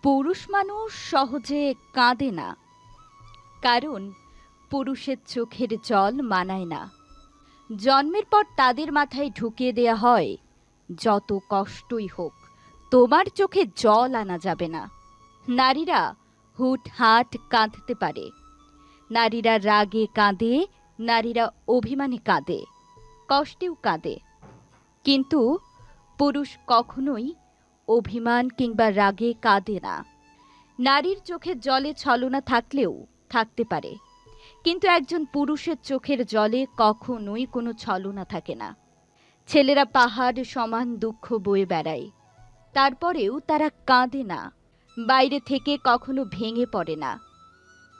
পুরুষ মানুষ সহজে কাঁদে না, কারণ পুরুষের চোখের জল মানায় না। জন্মের পর তাদের মাথায় ঢুকিয়ে দেয়া হয়, যত কষ্টই হোক তোমার চোখে জল আনা যাবে না। নারীরা হুটহাট কাঁদতে পারে, নারীরা রাগে কাঁদে, নারীরা অভিমানে কাঁদে, কষ্টেও কাঁদে। কিন্তু পুরুষ কখনোই অভিমান কিংবা রাগে কাঁদে না। নারীর চোখের জলে ছলনা থাকলেও থাকতে পারে, কিন্তু একজন পুরুষের চোখের জলে কখনোই কোনো ছলনা থাকে না। ছেলেরা পাহাড় সমান দুঃখ বয়ে বেড়ায়, তারপরেও তারা কাঁদে না, বাইরে থেকে কখনো ভেঙে পড়ে না।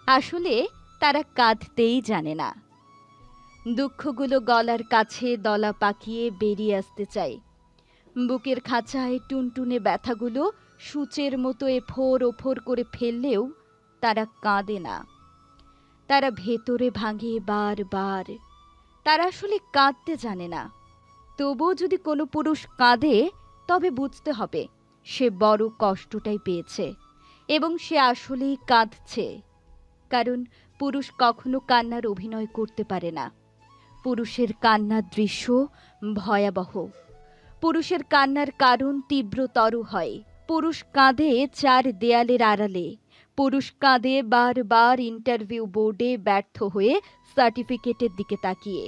আসলে তারা কাঁদতেই জানে না। দুঃখগুলো গলার কাছে দলা পাকিয়ে বেরিয়ে আসতে চায়। বুকের খাঁচায় টুনটুনে ব্যথাগুলো সূচের মতো এফোর ওফোর করে ফেললেও তারা কাঁদে না। তারা ভেতরে ভাঙে বারবার। তারা আসলে কাঁদতে জানে না। তবুও যদি কোনো পুরুষ কাঁদে, তবে বুঝতে হবে সে বড় কষ্টটাই পেয়েছে এবং সে আসলেই কাঁদছে। কারণ পুরুষ কখনো কান্নার অভিনয় করতে পারে না। পুরুষের কান্নার দৃশ্য ভয়াবহ। পুরুষের কান্নার কারণ তীব্রতর হয়। পুরুষ কাঁদে চার দেয়ালের আড়ালে। পুরুষ কাঁদে বারবার ইন্টারভিউ বোর্ডে ব্যর্থ হয়ে সার্টিফিকেটের দিকে তাকিয়ে।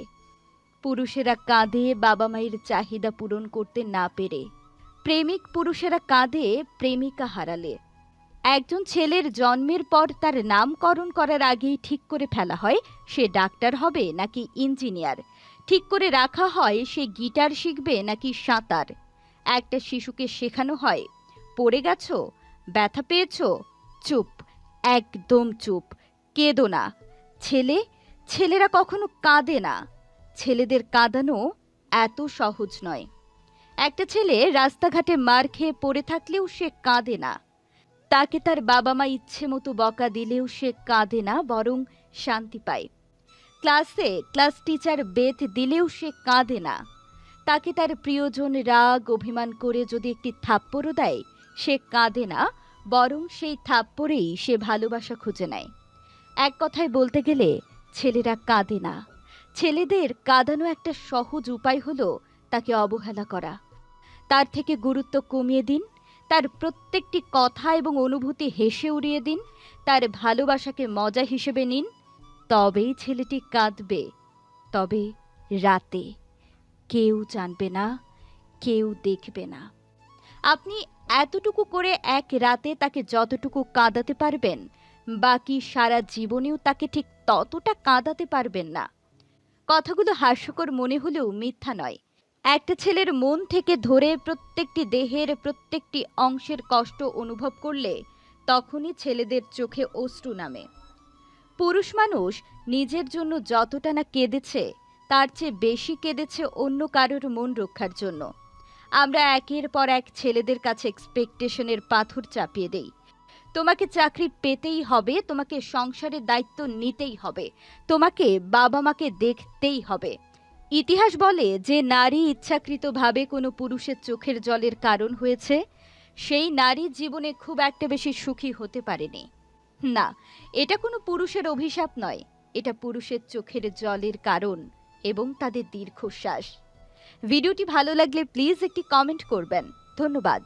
পুরুষেরা কাঁদে বাবা মায়ের চাহিদা পূরণ করতে না পেরে। প্রেমিক পুরুষেরা কাঁদে প্রেমিকা হারালে। একজন ছেলের জন্মের পর তার নামকরণ করার আগেই ঠিক করে ফেলা হয় সে ডাক্তার হবে নাকি ইঞ্জিনিয়ার। ঠিক করে রাখা হয় সে গিটার শিখবে নাকি সাঁতার। একটা শিশুকে শেখানো হয়, পড়ে গেছো, ব্যথা পেয়েছো, চুপ, একদম চুপ, কেঁদো না। ছেলেরা কখনো কাঁদে না। ছেলেদের কাঁদানো এত সহজ নয়। একটা ছেলে রাস্তাঘাটে মার খেয়ে পড়ে থাকলেও সে কাঁদে না। তাকে তার বাবা মা ইচ্ছে মতো বকা দিলেও সে কাঁদে না, বরং শান্তি পায়। ক্লাসে ক্লাস টিচার বেত দিলেও সে কাঁদে না। তাকে তার প্রিয়জন রাগ অভিমান করে যদি একটি থাপ্পড়ও দেয়, সে কাঁদে না, বরং সেই থাপ্পড়েই সে ভালোবাসা খুঁজে নেয়। এক কথায় বলতে গেলে ছেলেরা কাঁদে না। ছেলেদের কাঁদানো একটা সহজ উপায় হলো তাকে অবহেলা করা। তার থেকে গুরুত্ব কমিয়ে দিন, তার প্রত্যেকটি কথা এবং অনুভূতি হেসে উড়িয়ে দিন, তার ভালোবাসাকে মজা হিসেবে নিন। তবেই ছেলেটি কাঁদবে, তবে রাতে। কেউ জানবে না, কেউ দেখবে না। আপনি এতটুকু করে এক রাতে তাকে যতটুকু কাঁদাতে পারবেন, বাকি সারা জীবনেও তাকে ঠিক ততটা কাঁদাতে পারবেন না। কথাগুলো হাস্যকর মনে হলেও মিথ্যা নয়। একটা ছেলের মন থেকে ধরে প্রত্যেকটি দেহের প্রত্যেকটি অংশের কষ্ট অনুভব করলে তখনই ছেলেদের চোখে অশ্রু নামে। পুরুষ মানুষ নিজের জন্য যতটা না কেঁদেছে, তার চেয়ে বেশি কেঁদেছে অন্য কারোর মন রক্ষার জন্য। আমরা একের পর এক ছেলেদের কাছে এক্সপেকটেশনের পাথর চাপিয়ে দেই। তোমাকে চাকরি পেতেই হবে, তোমাকে সংসারের দায়িত্ব নিতেই হবে, তোমাকে বাবা মাকে দেখতেই হবে। ইতিহাস বলে যে নারী ইচ্ছাকৃতভাবে কোনো পুরুষের চোখের জলের কারণ হয়েছে, সেই নারী জীবনে খুব একটা বেশি সুখী হতে পারেনি। না, এটা কোনো পুরুষের অভিশাপ নয়, এটা পুরুষের চোখের জলের কারণ এবং তাদের দীর্ঘশ্বাস। ভিডিওটি ভালো লাগলে প্লিজ একটি কমেন্ট করবেন। ধন্যবাদ।